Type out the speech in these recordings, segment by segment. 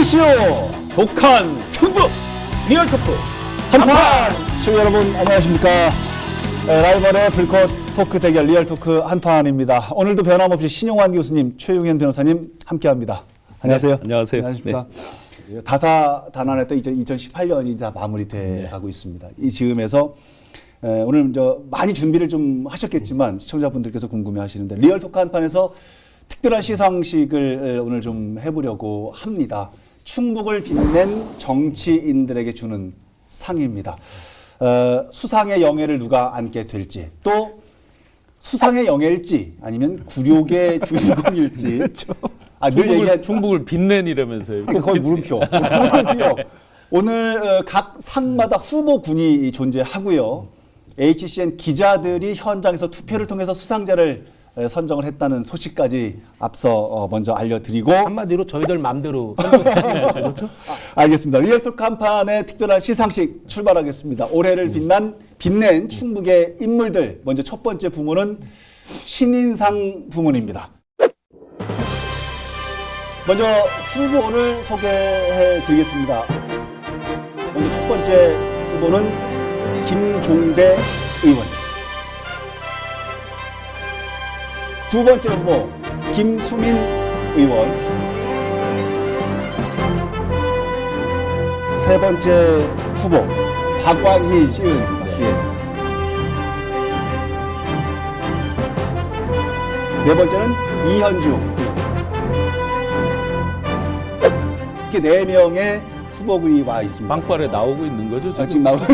보시오 독한 승부 리얼토크 한판. 시청자 여러분 안녕하십니까. 라이벌의 불꽃 토크 대결 리얼토크 한판입니다. 오늘도 변함없이 신용환 교수님, 최용현 변호사님 함께합니다. 안녕하세요. 네, 안녕하세요. 안녕하십니까. 네. 다사다난했던 2018년이 다 마무리돼 가고 있습니다. 이 즈음에서 오늘 많이 준비를 좀 하셨겠지만 시청자분들께서 궁금해하시는데 리얼토크 한판에서 특별한 시상식을 오늘 좀 해보려고 합니다. 충북을 빛낸 정치인들에게 주는 상입니다. 수상의 영예를 누가 안게 될지, 또 수상의 영예일지 아니면 굴욕의 주인공일지. 그렇죠. 충북을 빛낸이라면서요. 거의 물음표. 물음표. 오늘 각 상마다 후보군이 존재하고요. HCN 기자들이 현장에서 투표를 통해서 수상자를 선정을 했다는 소식까지 앞서 먼저 알려드리고, 한마디로 저희들 마음대로 그렇죠? 알겠습니다. 리얼토크 한판의 특별한 시상식 출발하겠습니다. 올해를 빛낸 충북의 인물들. 먼저 첫 번째 부문은 신인상 부문입니다. 먼저 후보를 소개해 드리겠습니다. 먼저 첫 번째 후보는 김종대 의원. 두 번째 후보 김수민 의원. 세 번째 후보 박완희 시의원입니다. 네 번째는 이현주 의원. 이렇게 네 명의 후보군이 와 있습니다. 빵빠레 나오고 있는 거죠? 지금 나오고.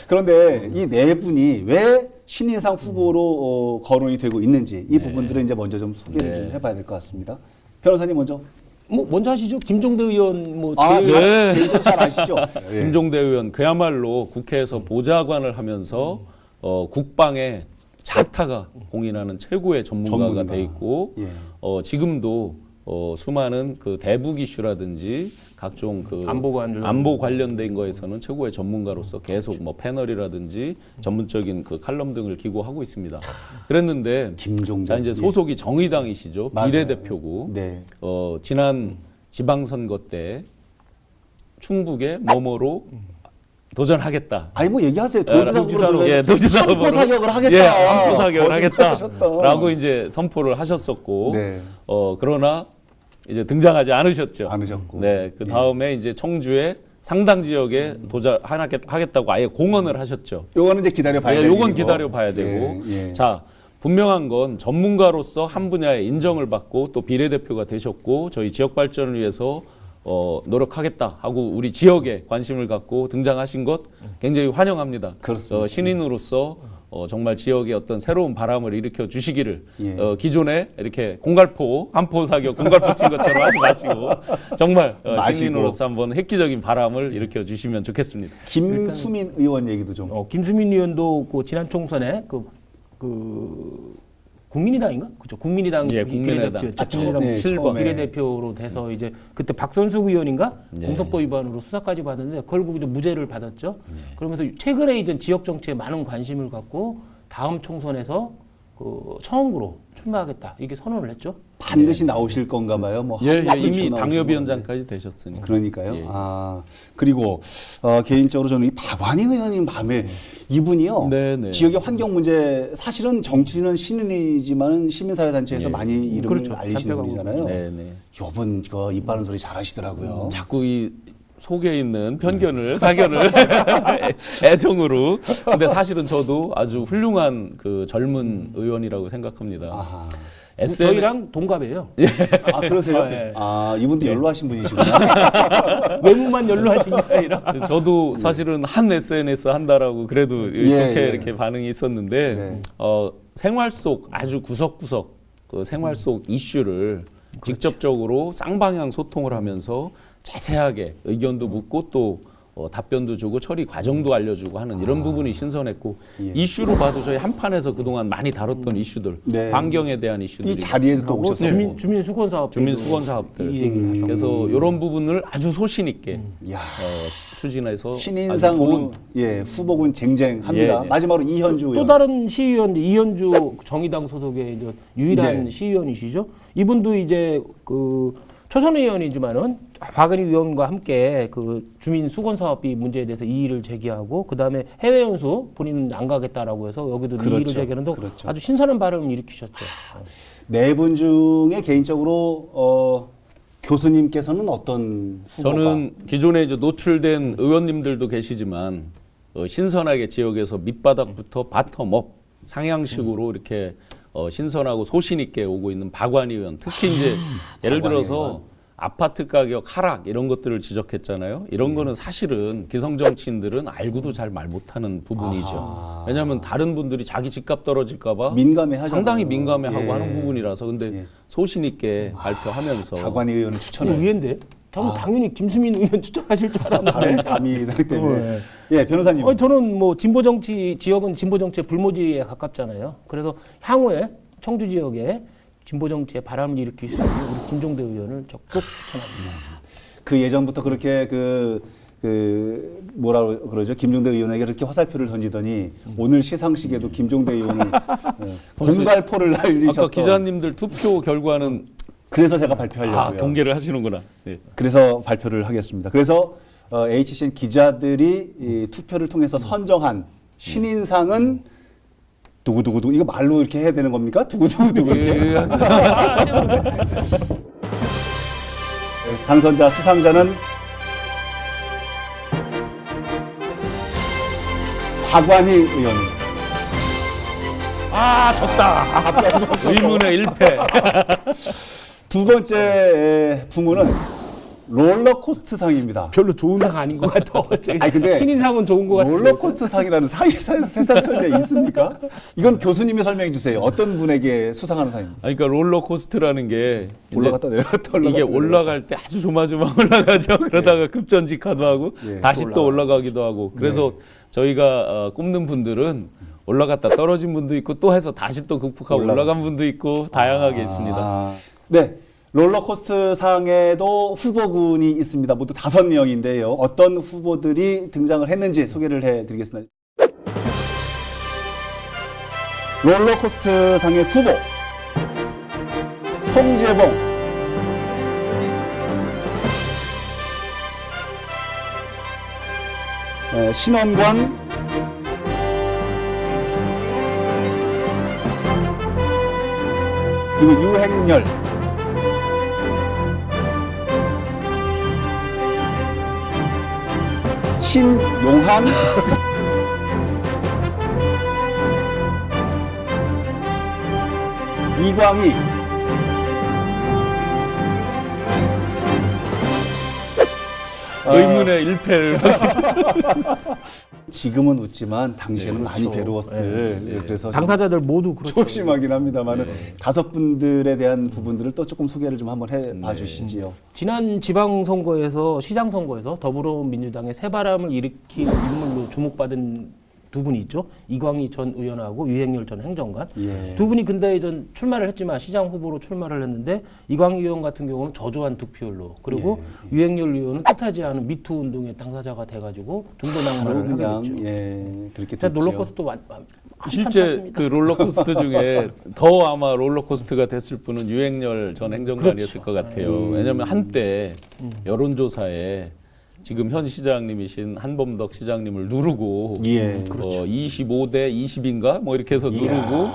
그런데 이 네 분이 왜 신인상 후보로 거론이 되고 있는지 이 부분들은 이제 먼저 좀 소개를 좀 해봐야 될 것 같습니다. 변호사님 먼저. 먼저 하시죠. 김종대 의원 개인적으로 잘 아시죠? 김종대 의원 그야말로 국회에서 보좌관을 하면서 국방에 자타가 공인하는 최고의 전문가가 돼 있고, 지금도 수많은 그 대북 이슈라든지 각종 그 안보 관련된 거에서는 최고의 전문가로서 계속 뭐 패널이라든지 전문적인 그 칼럼 등을 기고하고 있습니다. 그랬는데 자 이제 소속이 정의당이시죠. 비례대표고 지난 지방선거 때 충북의 뭐뭐로 도전하겠다. 아니 뭐 얘기하세요. 도지사로 도지사 후보로 사격을 하겠다. 안보 사격을 하겠다라고 이제 선포를 하셨었고, 그러나 이제 등장하지 않으셨죠. 네, 그 다음에 이제 청주의 상당 지역에 도전하겠다고 아예 공언을 하셨죠. 요거는 이제 기다려봐야 되고. 요건 기다려봐야 되고. 자, 분명한 건 전문가로서 한 분야에 인정을 받고 또 비례대표가 되셨고 저희 지역 발전을 위해서 노력하겠다 하고 우리 지역에 관심을 갖고 등장하신 것 굉장히 환영합니다. 신인으로서 정말 지역에 어떤 새로운 바람을 일으켜 주시기를 기존에 이렇게 한포 사격 공갈포 친 것처럼 하지 마시고 정말 신인으로서 한번 획기적인 바람을 일으켜 주시면 좋겠습니다. 김수민 의원 얘기도 좀. 김수민 의원도 그 지난 총선에 국민의당인가? 그렇죠. 국민의당 국민의당 7번 비례대표로 돼서 이제 그때 박선숙 의원인가 공선법 위반으로 수사까지 받았는데 결국 이제 무죄를 받았죠. 그러면서 최근에 이제 지역 정치에 많은 관심을 갖고 다음 총선에서 처음으로 출마하겠다 이게 선언을 했죠. 반드시 나오실 건가 봐요. 이미 당협위원장까지 되셨으니까. 그러니까요. 그리고 개인적으로 저는 이 박완희 의원님 이분이요. 지역의 환경 문제, 사실은 정치인은 신인이지만 시민사회단체에서 많이 이름을 알리시는 분이잖아요. 이분 입 바른 소리 잘하시더라고요. 자꾸 이 속에 있는 편견을 사견을 애정으로. 근데 사실은 저도 아주 훌륭한 그 젊은 의원이라고 생각합니다. 저희랑 동갑이에요. 그러세요? 이분도 연로하신 분이시구나. 외모만 연로하신 게 아니라. 저도 사실은 한 SNS 한다라고 그래도 좋게 이렇게 반응이 있었는데 생활 속 아주 구석구석 그 생활 속 이슈를 직접적으로 쌍방향 소통을 하면서 자세하게 의견도 묻고 또 답변도 주고 처리 과정도 알려주고 하는 이런 부분이 신선했고, 이슈로 봐도 저희 한판에서 그동안 많이 다뤘던 이슈들, 환경에 대한 이슈들이 이 자리에도 또 오셨어요. 주민수건사업들. 그래서 이런 부분을 아주 소신 있게 추진해서 신인상으로 후보군 쟁쟁합니다. 마지막으로 이현주 의원. 또 다른 시의원 이현주 정의당 소속의 이제 유일한 시의원이시죠. 이분도 이제 초선 의원이지만은 박은희 의원과 함께 그 주민 수건 사업비 문제에 대해서 이의를 제기하고 그 다음에 해외 연수 본인은 안 가겠다라고 해서 여기도 그렇죠. 이의를 제기하는데 그렇죠. 아주 신선한 발언을 일으키셨죠. 네 분 중에 개인적으로 교수님께서는 어떤 후보가? 저는 기존에 이제 노출된 의원님들도 계시지만 신선하게 지역에서 밑바닥부터 바텀업 상향식으로 이렇게 신선하고 소신 있게 오고 있는 박완희 의원, 특히 이제 예를 들어서 의원. 아파트 가격 하락 이런 것들을 지적했잖아요. 이런 거는 사실은 기성 정치인들은 알고도 잘 말 못하는 부분이죠. 왜냐하면 다른 분들이 자기 집값 떨어질까봐 민감해하잖아요. 상당히 민감해하고 예. 하는 부분이라서 근데 소신 있게 발표하면서 박완희 의원을 추천을. 의회인데? 저는 당연히 김수민 의원 추천하실 줄 다른 알았는데. 감이 나기 때문에. 예, 변호사님. 저는 뭐 진보 정치 지역은 진보 정치의 불모지에 가깝잖아요. 그래서 향후에 청주 지역에 진보 정치의 바람을 일으킬 수 있는 우리 김종대 의원을 적극 추천합니다. 그 예전부터 그렇게 뭐라 그러죠? 김종대 의원에게 그렇게 화살표를 던지더니 오늘 시상식에도 김종대 의원을 공갈포를 날리셨던. 아까 기자님들 투표 결과는 그래서 제가 발표하려고요. 공개를 하시는구나. 네. 그래서 발표를 하겠습니다. 그래서 HCN 기자들이 이 투표를 통해서 선정한 신인상은 두구두구두구 이거 말로 이렇게 해야 되는 겁니까? 두구두구두구 이렇게. 당선자 수상자는 박완희 의원입니다. 졌다. 의문의 1패. 두 번째 부문은 롤러코스터 상입니다. 별로 좋은 상 아닌 것 같아. 아니, 근데 신인상은 좋은 것 같아. 롤러코스터 상이라는 상이 세상 천지에 있습니까? 이건 교수님이 설명해 주세요. 어떤 분에게 수상하는 상입니까? 그러니까 롤러코스터라는 게 이제 올라갔다 내려갔다 이게 올라갈 때 아주 조마조마 올라가죠. 그러다가 급전직하도 하고 예. 다시 또 올라가기도 하고. 그래서 저희가 꼽는 분들은 올라갔다 떨어진 분도 있고 또 해서 다시 또 극복하고 올라간 분도 있고 다양하게 있습니다. 네. 롤러코스터 상에도 후보군이 있습니다. 모두 5명인데요. 어떤 후보들이 등장을 했는지 소개를 해드리겠습니다. 롤러코스터 상의 후보 송재봉, 신원관, 그리고 유행열, 신용한, 이광희, 의문의 1패를 지금은 웃지만 당시에는 많이 괴로웠을. 예, 그래서 당사자들 모두 그렇죠. 조심하긴 합니다만은 5분들에 대한 부분들을 또 조금 소개를 좀 한번 해봐 주시지요. 지난 지방선거에서 시장선거에서 더불어민주당의 새바람을 일으킨 인물로 주목받은 두 분이 있죠. 이광희 전 의원하고 유행열 전 행정관. 예. 두 분이 근데 전 출마를 했지만 시장 후보로 출마를 했는데 이광희 의원 같은 경우는 저조한 득표율로 그리고 유행열 의원은 뜻하지 않은 미투 운동의 당사자가 돼가지고 중도낙마를 하게 그냥 됐죠. 그렇게 자, 됐죠. 롤러코스터 실제 그 롤러코스터 중에 더 아마 롤러코스터가 됐을 분은 유행열 전 행정관이었을 것 같아요. 왜냐하면 한때 여론조사에 지금 현 시장님이신 한범덕 시장님을 누르고 예. 25대 20인가 뭐 이렇게 해서 누르고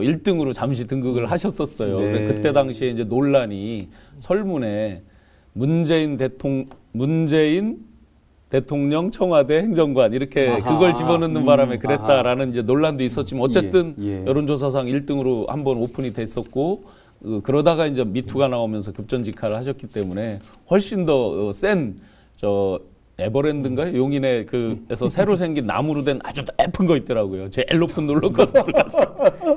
1등으로 잠시 등극을 하셨었어요. 네. 그때 당시에 이제 논란이 설문에 문재인 대통령 청와대 행정관 이렇게 그걸 집어넣는 바람에 그랬다라는 이제 논란도 있었지만 어쨌든 예. 여론조사상 1등으로 한번 오픈이 됐었고 그러다가 이제 미투가 나오면서 급전직하를 하셨기 때문에 훨씬 더 센 에버랜드인가요? 용인에 그에서 새로 생긴 나무로 된 아주 예쁜 거 있더라고요. 제일 높은 롤러코스터를 가지고.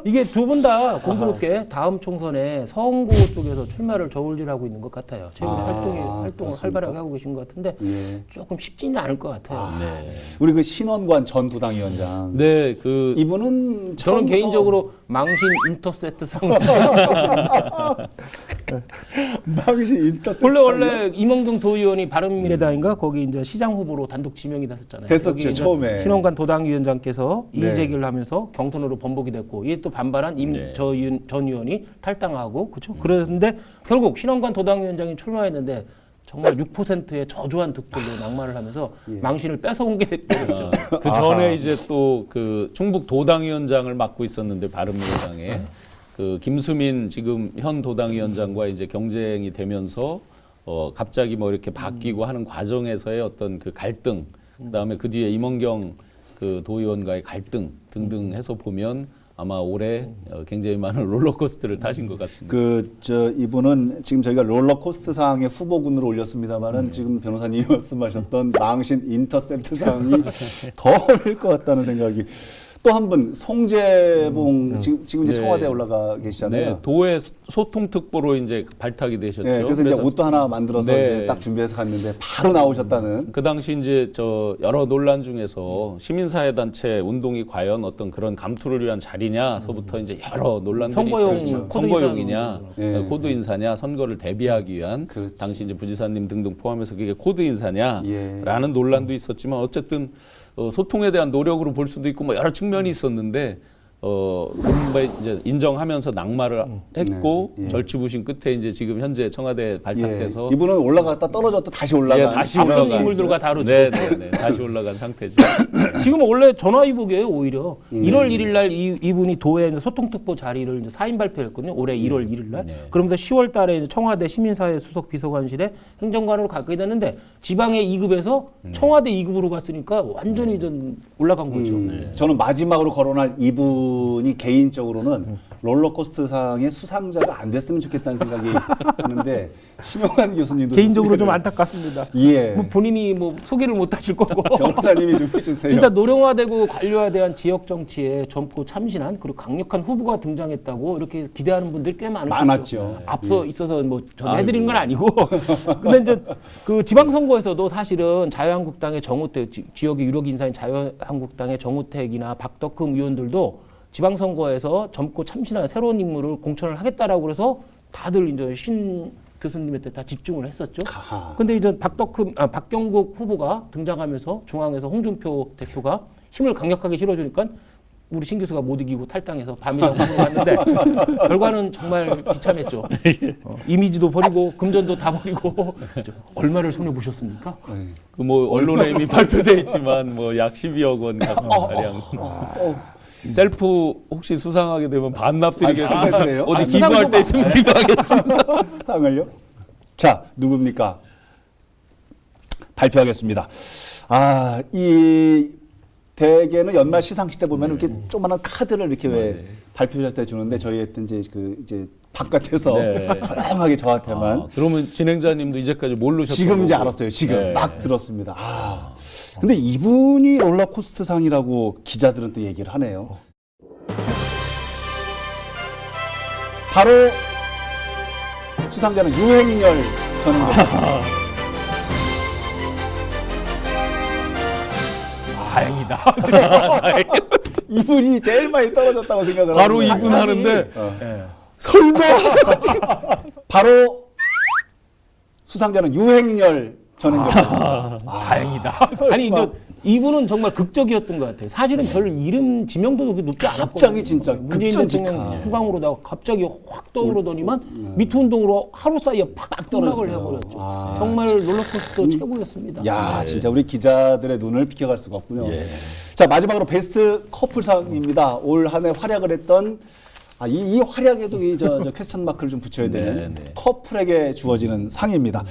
이게 두 분 다 공교롭게 다음 총선에 서원고 쪽에서 출마를 저울질하고 있는 것 같아요. 최근에 활동을 그렇습니까? 활발하게 하고 계신 것 같은데 예. 조금 쉽지는 않을 것 같아요. 네. 우리 그 신원관 전 부당위원장. 네, 이분은 저는 처음부터 개인적으로 망신 인터세트상 망신 인터셉트. 원래 이몽동 도의원이 바른미래당인가 거기 이제 시장 후보로 단독 지명이 됐었잖아요. 됐었죠, 여기 이제 처음에. 신원관 도당위원장께서 네. 이의 제기를 하면서 경선으로 번복이 됐고 이에 또 반발한 전 의원이 탈당하고 그렇죠. 그런데 결국 신원관 도당위원장이 출마했는데 정말 6%의 저조한 득표로 낙마를 하면서 망신을 뺏어온 게 됐죠. 그 전에 이제 또 그 충북 도당위원장을 맡고 있었는데 바른미래당에 그 김수민 지금 현 도당위원장과 이제 경쟁이 되면서 갑자기 뭐 이렇게 바뀌고 하는 과정에서의 어떤 그 갈등, 그다음에 그 뒤에 임원경 그 도의원과의 갈등 등등 해서 보면 아마 올해 굉장히 많은 롤러코스터를 타신 것 같습니다. 이분은 지금 저희가 롤러코스터 상의 후보군으로 올렸습니다만은 지금 변호사님이 말씀하셨던 망신 인터셉트 상이 더 어릴 것 같다는 생각이. 또 한 분 송재봉 지금 이제 청와대에 올라가 계시잖아요. 네, 도의 소통특보로 이제 발탁이 되셨죠. 네, 그래서 이제 옷도 하나 만들어서 이제 딱 준비해서 갔는데 바로 나오셨다는. 그 당시 이제 저 여러 논란 중에서 시민사회단체 운동이 과연 어떤 그런 감투를 위한 자리냐서부터 이제 여러 논란들이 있었죠. 선거용이냐, 코드 인사냐, 선거를 대비하기 위한 당시 이제 부지사님 등등 포함해서 그게 코드 인사냐라는 논란도 있었지만 어쨌든 소통에 대한 노력으로 볼 수도 있고 뭐 여러 측면이 있었는데 그분과 이제 인정하면서 낙마를 했고 절치부심 끝에 이제 지금 현재 청와대 발탁돼서 이분은 올라갔다 떨어졌다 다시 올라간 다시 올라간 인물들과 다르죠. 네, 다시 올라간 상태죠. 지금 원래 전화위복이에요 오히려 1월 1일 날 이분이 도에 소통특보 자리를 이제 사인 발표했거든요. 올해 1월 1일 날. 그러면서 10월 달에 청와대 시민사회 수석 비서관실에 행정관으로 가게 됐는데 지방의 2급에서 청와대 2급으로 갔으니까 완전히 좀 올라간 거죠. 저는 마지막으로 거론할 이분이 개인적으로는 롤러코스터 상의 수상자가 안 됐으면 좋겠다는 생각이 드는데 신용환 교수님도 개인적으로 좀 안타깝습니다. 예. 뭐 본인이 뭐 소개를 못 하실 거고 변호사님이 좀 해주세요. 진짜 노령화되고 관료화대한 지역 정치에 젊고 참신한 그리고 강력한 후보가 등장했다고 이렇게 기대하는 분들이 꽤 많았죠. 앞서 있어서 뭐 전해드리는 건 아니고 근데 이제 그 지방선거에서도 사실은 자유한국당의 정우택 지역의 유력 인사인 자유한국당의 정우택이나 박덕흠 의원들도 지방선거에서 젊고 참신한 새로운 인물을 공천을 하겠다라고 그래서 다들 이제 신 교수님한테 다 집중을 했었죠. 근데 이제 박경국 후보가 등장하면서 중앙에서 홍준표 대표가 힘을 강력하게 실어주니까 우리 신 교수가 못 이기고 탈당해서 밤이라고 후보로 갔는데 결과는 정말 비참했죠. 이미지도 버리고 금전도 다 버리고 얼마를 손해 보셨습니까? 그 뭐 언론에 이미 발표돼 있지만 뭐 약 12억 원 가량. 셀프 혹시 수상하게 되면 반납드리겠습니다. 어디 기부할 때 있으면 기부하겠습니다. 상을요? 자, 누굽니까? 발표하겠습니다. 이 대개는 연말 시상식 때 보면 이렇게 조그마한 카드를 이렇게 왜 발표할 때 주는데 저희한테 이제 바깥에서 조용하게 저한테만. 그러면 진행자님도 이제까지 모르셨던 지금 이제 알았어요. 지금 막 들었습니다. 근데 이분이 롤러코스터 상이라고 기자들은 또 얘기를 하네요. 바로 수상자는 유행열 전문가. 다행이다. 이분이 제일 많이 떨어졌다고 생각을 바로 하는데. 이분 하는데 설마 바로 수상자는 유행열 전문가. 다행이다. 아니 이제 이분은 정말 극적이었던 것 같아요. 사실은 별 이름 지명도도 높지 않았거든요. 갑자기 진짜 문재인 대통령 후광으로다가 갑자기 확 떠오르더니만 미투 운동으로 하루 사이에 팍 폭락을 해버렸죠. 정말 롤러코스터 최고였습니다. 야, 진짜 우리 기자들의 눈을 비켜갈 수가 없군요. 자, 마지막으로 베스트 커플상입니다. 올 한 해 활약을 했던 이 활약에도 저 퀘스천 마크를 좀 붙여야 되는 커플에게 주어지는 상입니다.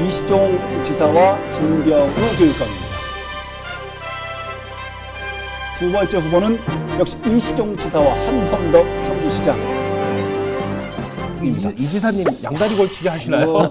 이시종 지사와 김병우 교육감입니다. 두 번째 후보는 역시 이시종 지사와 한범덕 청주시장. 이 지사님 양다리 걸치기 하시나요?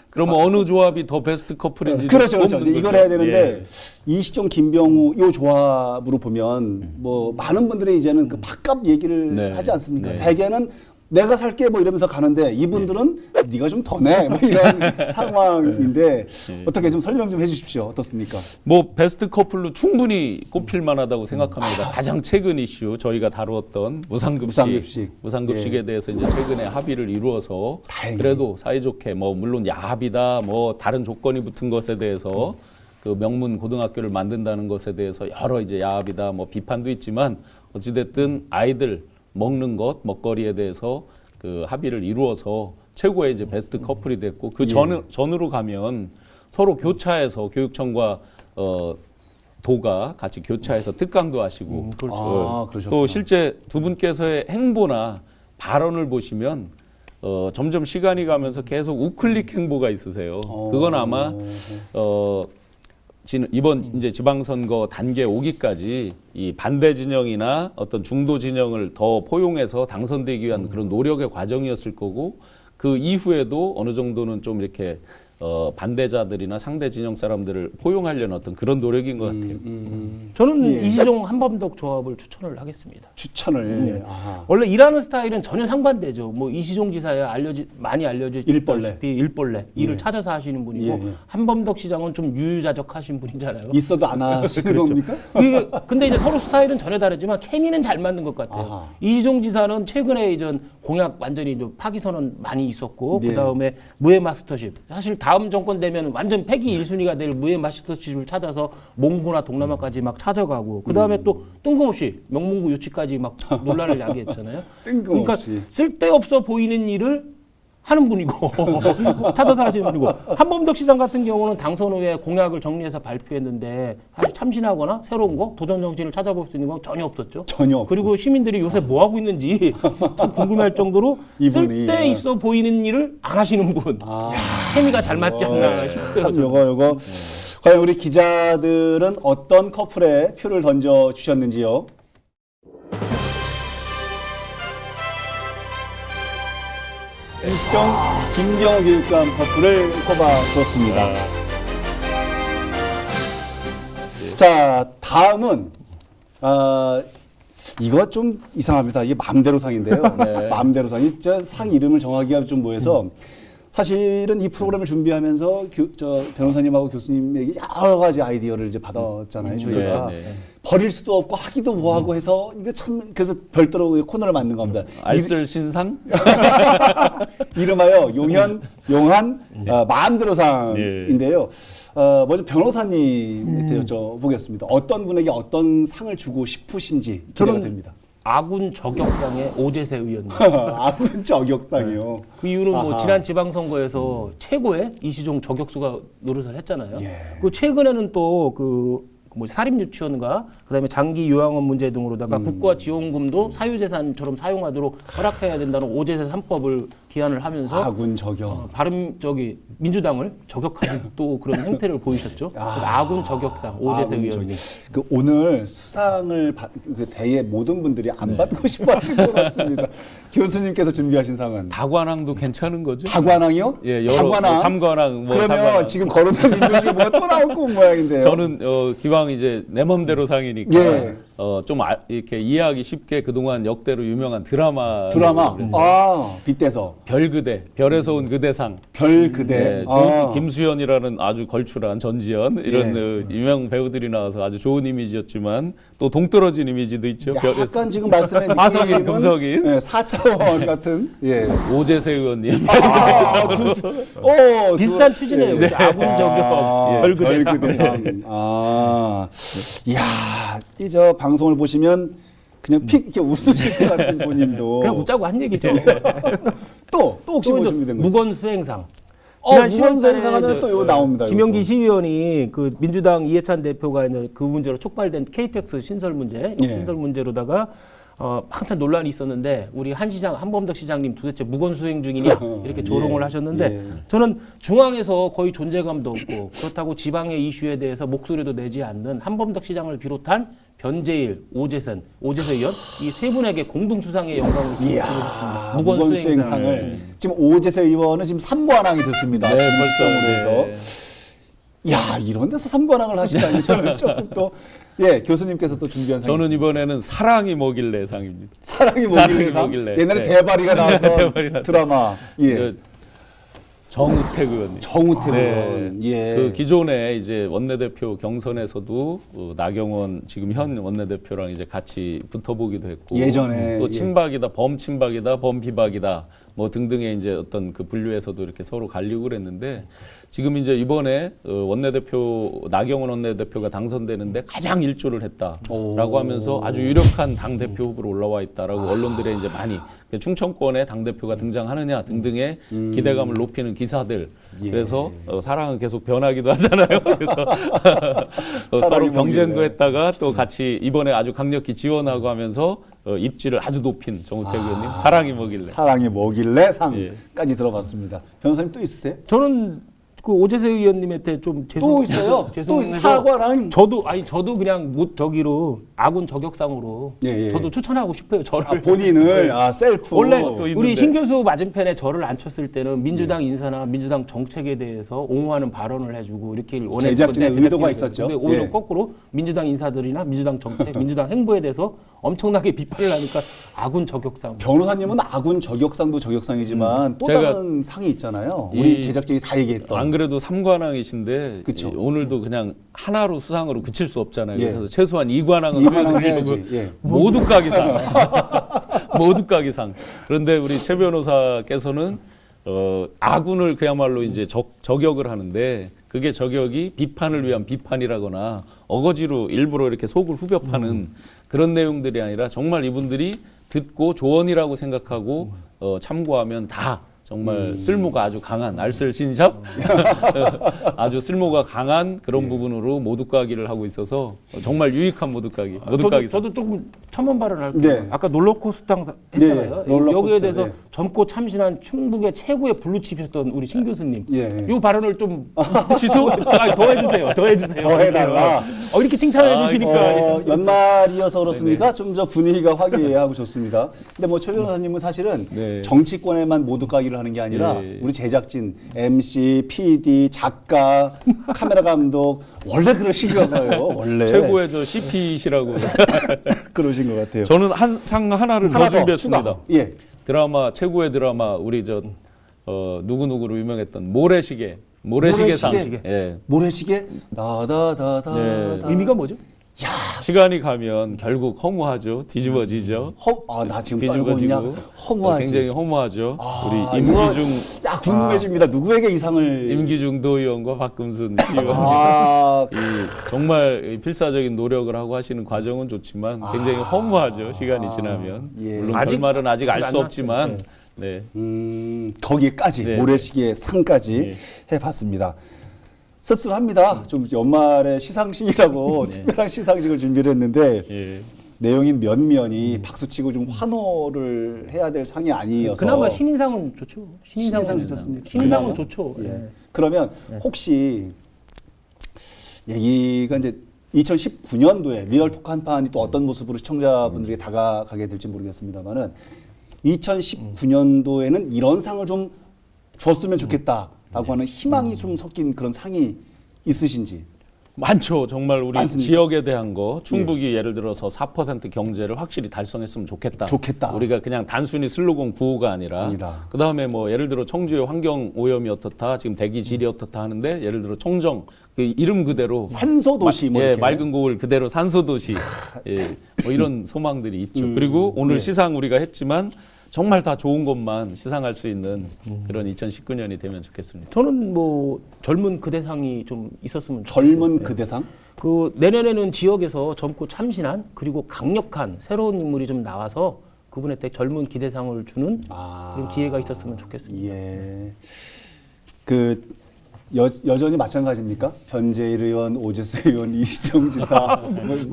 그럼 어느 조합이 더 베스트 커플인지 그렇죠. 이걸 해야 되는데 이시종 김병우 이 조합으로 보면 뭐 많은 분들이 이제는 그 밥값 얘기를 하지 않습니까? 대개는 내가 살게 뭐 이러면서 가는데 이분들은 네가 좀 더 내 뭐 이런 상황인데 어떻게 좀 설명 좀 해주십시오. 어떻습니까? 뭐 베스트 커플로 충분히 꼽힐 만하다고 생각합니다. 가장 최근 이슈 저희가 다루었던 무상급식에 대해서 이제 최근에 합의를 이루어서 다행히. 그래도 사이좋게 뭐 물론 야합이다 뭐 다른 조건이 붙은 것에 대해서 그 명문 고등학교를 만든다는 것에 대해서 여러 이제 야합이다 뭐 비판도 있지만 어찌됐든 아이들 먹는 것 먹거리에 대해서 그 합의를 이루어서 최고의 이제 베스트 커플이 됐고 그 전으로 가면 서로 교차해서 교육청과 도가 같이 교차해서 특강도 하시고 그렇죠. 또 실제 두 분께서의 행보나 발언을 보시면 점점 시간이 가면서 계속 우클릭 행보가 있으세요. 그건 아마 이번 이제 지방선거 단계 오기까지 이 반대 진영이나 어떤 중도 진영을 더 포용해서 당선되기 위한 그런 노력의 과정이었을 거고 그 이후에도 어느 정도는 좀 이렇게 반대자들이나 상대 진영 사람들을 포용하려는 어떤 그런 노력인 것 같아요. 저는 이시종 한범덕 조합을 추천을 하겠습니다. 추천을. 원래 일하는 스타일은 전혀 상반되죠. 뭐 이시종 지사야 많이 알려져 일벌레 일을 찾아서 하시는 분이고 한범덕 시장은 좀 유유자적하신 분이잖아요. 있어도 안 하시는 겁니까? 근데 이제 서로 스타일은 전혀 다르지만 케미는 잘 맞는 것 같아요. 이시종 지사는 최근에 이전 공약 완전히 좀 파기 선언 많이 있었고 그 다음에 무해 마스터십 사실 다음 정권 되면 완전 패기 1순위가 될 무해 마스터십을 찾아서 몽고나 동남아까지 막 찾아가고 그 다음에 또 뜬금없이 명문구 유치까지 막 논란을 야기했잖아요. 그러니까 쓸데없어 보이는 일을 하는 분이고 찾아서 하시는 분이고 한범덕 시장 같은 경우는 당선 후에 공약을 정리해서 발표했는데 사실 참신하거나 새로운 거 도전 정신을 찾아볼 수 있는 건 전혀 없었죠. 전혀 없고. 그리고 시민들이 요새 뭐 하고 있는지 참 궁금할 정도로 쓸데 있어 보이는 일을 안 하시는 분. 케미가 잘 맞지 않나 싶어요. 참 요거 과연 우리 기자들은 어떤 커플에 표를 던져 주셨는지요? 이시종 김경호 교육감 커플을 꼽아줬습니다. 자, 다음은 이거 좀 이상합니다. 이게 마음대로상인데요. 마음대로상이 상 이름을 정하기가 좀 뭐해서 사실은 이 프로그램을 준비하면서 변호사님하고 교수님에게 여러 가지 아이디어를 이제 받았잖아요. 저희가 버릴 수도 없고 하기도 뭐하고 해서 이거 참 그래서 별도로 코너를 만든 겁니다. 알쓸 신상? 이름하여 용한 마음대로상인데요. 먼저 변호사님한테 여쭤보겠습니다. 어떤 분에게 어떤 상을 주고 싶으신지 기대가 됩니다. 아군 저격상의 오재세 의원님. 아군 저격상이요. 그 이유는 뭐 지난 지방선거에서 최고의 이시종 저격수가 노릇을 했잖아요. 그 최근에는 또 사립 유치원과 그다음에 장기 요양원 문제 등으로다가 국가 지원금도 사유재산처럼 사용하도록 허락해야 된다는 오재세 3법을 기한을 하면서 아군 저격. 민주당을 저격하는 또 그런 행태를 보이셨죠. 아군 저격상 오재세 의원님. 오늘 수상을 그 대회 모든 분들이 안 받고 싶어하는 것 같습니다. 교수님께서 준비하신 상은 다관왕도 괜찮은 거죠? 다관왕이요? 예, 여러 다관왕. 삼관왕. 그러면 사관왕. 지금 거론된 인물이 뭐가 또 나올 거 모양인데요. 저는 기왕 이제 내 맘대로 상이니까 좀 이렇게 이해하기 쉽게 그동안 역대로 유명한 드라마. 빗대서 별그대, 별에서 온 그대상. 별그대. 김수현이라는 아주 걸출한 전지현 이런 유명 배우들이 나와서 아주 좋은 이미지였지만 또 동떨어진 이미지도 있죠. 약간 지금 말씀해 화석인, 금석인. 4차원 같은. 오재세 의원님. 비슷한 추진이에요. 아군 저격, 별그대상. 이야, 방송을 보시면 그냥 픽 이렇게 웃으실 것 같은 본인도. 그냥 웃자고 한 얘기죠. 또 혹시 뭐 준비된 거 있어요? 무건수행상. 무건수행상하면 또 이거 나옵니다. 김영기 시의원이 그 민주당 이해찬 대표가 그 문제로 촉발된 KTX 신설 문제, 신설 문제로다가 한참 논란이 있었는데 우리 한범덕 시장님 도대체 무건수행 중이냐 이렇게 조롱을 하셨는데 저는 중앙에서 거의 존재감도 없고 그렇다고 지방의 이슈에 대해서 목소리도 내지 않는 한범덕 시장을 비롯한 변재일, 오재세 의원 이 세 분에게 공동 수상의 영광을 드리겠습니다. 무건수행상을 지금 오재세 의원은 지금 3관왕이 됐습니다. 지금 시점으로 해서 야, 이런 데서 삼관왕을 하시다니 저는 조금 또 예, 교수님께서 또 준비한 상. 저는 이번에는 사랑이 뭐길래 상입니다. 사랑이 뭐길래 상. 옛날에 네. 대바리가 나왔던 드라마. 예. 그 정우택 의원님. 정우택 네. 의원. 예. 그 기존에 이제 원내대표 경선에서도 나경원 지금 현 원내대표랑 이제 같이 붙어보기도 했고 예전에 또 친박이다, 범친박이다, 범비박이다 뭐 등등의 이제 어떤 그 분류에서도 이렇게 서로 갈리고 그랬는데 지금 이제 이번에 원내대표 나경원 원내대표가 당선되는데 가장 일조를 했다라고 하면서 아주 유력한 당 대표 후보로 올라와 있다라고 언론들에 이제 많이 충청권에 당 대표가 등장하느냐 등등의 기대감을 높이는 기사들. 예. 그래서 사랑은 계속 변하기도 하잖아요. 그래서 서로 경쟁도 했다가 또 같이 이번에 아주 강력히 지원하고 하면서 입지를 아주 높인 정우택 의원님 사랑이 뭐길래. 사랑이 뭐길래 상까지 예. 들어봤습니다. 변호사님 또 있으세요? 저는 그 오재세 의원님한테 좀 또 있어요? 또 죄송해서 사과랑 저도 그냥 저기로 아군 저격상으로 예, 예. 저도 추천하고 싶어요. 저를 본인을 셀프 원래 또 있는데. 우리 신 교수 맞은편에 저를 앉혔을 때는 민주당 인사나 민주당 정책에 대해서 옹호하는 발언을 해주고 이렇게 원했는데 제작진의 의도가 있었죠. 근데 오히려 예. 거꾸로 민주당 인사들이나 민주당 정책, 민주당 행보에 대해서 엄청나게 비판을 하니까 아군 저격상. 변호사님은 아군 저격상도 저격상이지만 또 제가 다른 상이 있잖아요. 우리 제작진이 다 얘기했던. 안 그래도 삼관왕이신데 그쵸. 오늘도 그냥 하나로 수상으로 그칠 수 없잖아요. 예. 그래서 최소한 이관왕은 이관왕을 수여드리고 해야지. 예. 모두까기상. 모두까기상. 그런데 우리 최 변호사께서는 아군을 그야말로 이제 저격을 하는데 그게 저격이 비판을 위한 비판이라거나 어거지로 일부러 이렇게 속을 후벼 파는 그런 내용들이 아니라 정말 이분들이 듣고 조언이라고 생각하고 참고하면 다 정말 쓸모가 아주 강한 알쓸신잡 아주 쓸모가 강한 그런 부분으로 모두까기를 하고 있어서 정말 유익한 모두까기. 저도 조금 첨언 발언할게요. 네. 아까 롤러코스터 했잖아요. 네, 롤러코스터, 여기에 대해서 네. 젊고 참신한 충북의 최고의 블루칩이었던 우리 신 교수님. 예. 이 발언을 좀 취소? 더 해주세요. 더 해주세요. 더 해달라. 이렇게 칭찬해 주시니까. 연말이어서 그렇습니까? 좀 더 분위기가 화기애애하고 좋습니다. 근데 뭐 최 변호사님은 사실은 네. 정치권에만 모두까기를 하는 게 아니라 네. 우리 제작진, MC, PD, 작가, 카메라 감독 원래 그러신가 봐요. 원래 최고의 저 CP시라고. 그러신 것 같아요. 저는 한 상 하나를 더 하나 더 준비했습니다. 추가. 예. 드라마 최고의 드라마 우리 저 누구누구로 유명했던 모래시계상. 모래시계. 예. 모래시계 다다다다. 네. 의미가 뭐죠? 시간이 가면 결국 허무하죠. 뒤집어지죠. 나 지금 떨고 있냐? 허무하지. 굉장히 허무하죠. 우리 이거, 임기중 야 궁금해집니다. 누구에게 이 상을? 임기중 도의원과 박금순 의원. 정말 필사적인 노력을 하고 하시는 과정은 좋지만 굉장히 허무하죠. 시간이 지나면. 예. 물론 아직 결말은 아직 알 수 안 없지만. 네. 거기까지 네. 모래시계 상까지 해봤습니다. 씁쓸합니다. 좀 연말에 시상식이라고 특별한 시상식을 준비를 했는데 예. 내용이 면면이 박수치고 좀 환호를 해야 될 상이 아니어서 그나마 신인상은 좋죠. 신인상 있었습니까? 신인상은 그나마? 좋죠. 예. 예. 그러면 혹시 얘기가 이제 2019년도에 리얼 토크 한판이 또 어떤 모습으로 시청자분들에게 다가가게 될지 모르겠습니다만은 2019년도에는 이런 상을 좀 줬으면 좋겠다라고 하는 희망이 좀 섞인 그런 상이 있으신지. 많죠. 정말 우리 많습니까? 지역에 대한 거 충북이 예를 들어서 4% 경제를 확실히 달성했으면 좋겠다. 우리가 그냥 단순히 슬로건 구호가 아니라. 그다음에 뭐 예를 들어 청주의 환경 오염이 어떻다. 지금 대기 질이 어떻다 하는데 예를 들어 청정 그 이름 그대로 산소 도시 뭐 이렇게. 맑은 고을 그대로 산소 도시. 예. 뭐 이런 소망들이 있죠. 그리고 오늘 시상 우리가 했지만 정말 다 좋은 것만 시상할 수 있는 그런 2019년이 되면 좋겠습니다. 저는 뭐 젊은 그대상이 좀 있었으면 젊은 그대상? 그 내년에는 지역에서 젊고 참신한 그리고 강력한 새로운 인물이 좀 나와서 그분한테 젊은 기대상을 주는 그런 기회가 있었으면 좋겠습니다. 예. 여전히 마찬가지입니까? 변재일 의원, 오재세 의원, 이시정 지사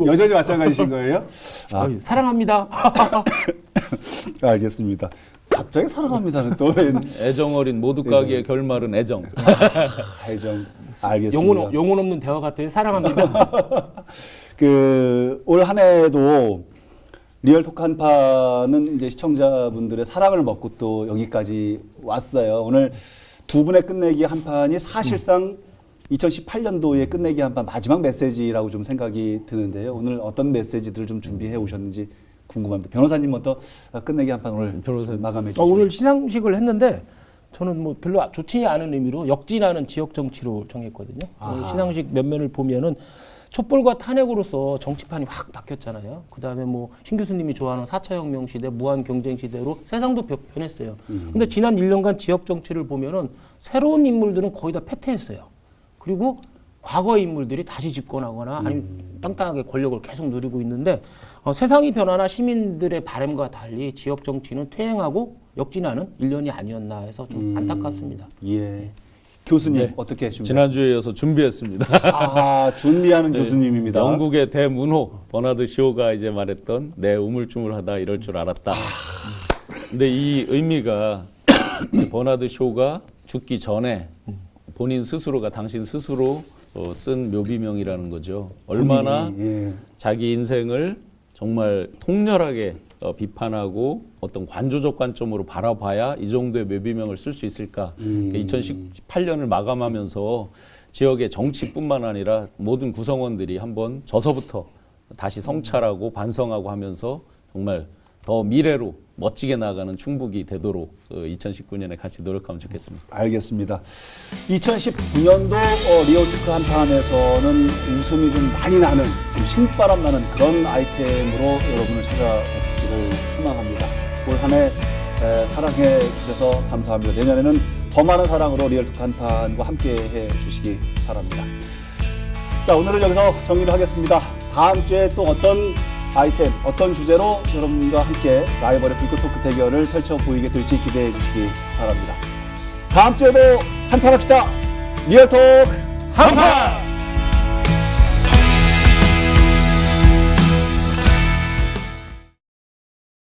여전히 마찬가지신 거예요? 사랑합니다. 알겠습니다. 갑자기 사랑합니다는 또 애정 어린 모두가기의 결말은 애정. 애정. 알겠습니다. 영혼 없는 대화 같아요. 사랑합니다. 올 한 해도 리얼 토크 한판은 이제 시청자분들의 사랑을 먹고 또 여기까지 왔어요. 오늘 두 분의 끝내기 한판이 사실상 2018년도에 끝내기 한판 마지막 메시지라고 좀 생각이 드는데요. 오늘 어떤 메시지들을 좀 준비해 오셨는지 궁금합니다. 변호사님부터 끝내기 한판 오늘 마감해 주시죠. 오늘 시상식을 했는데 저는 뭐 별로 좋지 않은 의미로 역진하는 지역 정치로 정했거든요. 오늘 시상식 면면을 보면은 촛불과 탄핵으로서 정치판이 확 바뀌었잖아요. 그다음에 뭐 신 교수님이 좋아하는 4차 혁명 시대, 무한 경쟁 시대로 세상도 변했어요. 근데 지난 1년간 지역 정치를 보면은 새로운 인물들은 거의 다 패퇴했어요. 그리고 과거의 인물들이 다시 집권하거나 아니면 땅땅하게 권력을 계속 누리고 있는데 세상이 변하나 시민들의 바람과 달리 지역 정치는 퇴행하고 역진하는 1년이 아니었나 해서 좀 안타깝습니다. 예. 교수님 네. 어떻게 준비? 지난주에 이어서 준비했습니다. 준비하는 교수님입니다. 영국의 대문호 버나드 쇼가 이제 말했던 내 우물쭈물하다 이럴 줄 알았다. 근데 이 의미가 버나드 쇼가 죽기 전에 본인 스스로가 당신 스스로 쓴 묘비명이라는 거죠. 얼마나 예. 자기 인생을 정말 통렬하게 비판하고 어떤 관조적 관점으로 바라봐야 이 정도의 묘비명을 쓸 수 있을까. 2018년을 마감하면서 지역의 정치뿐만 아니라 모든 구성원들이 한번 저서부터 다시 성찰하고 반성하고 하면서 정말 더 미래로 멋지게 나아가는 충북이 되도록 2019년에 같이 노력하면 좋겠습니다. 알겠습니다. 2019년도 리얼토크 한판에서는 웃음이 좀 많이 나는, 좀 신바람 나는 그런 아이템으로 여러분을 찾아뵙기를 희망합니다. 올 한 해 사랑해 주셔서 감사합니다. 내년에는 더 많은 사랑으로 리얼토크 한판과 함께 해 주시기 바랍니다. 자, 오늘은 여기서 정리를 하겠습니다. 다음 주에 또 어떤 아이템, 어떤 주제로 여러분과 함께 라이벌의 불꽃 토크 대결을 펼쳐 보이게 될지 기대해 주시기 바랍니다. 다음 주에도 한판 합시다. 리얼토크 한판!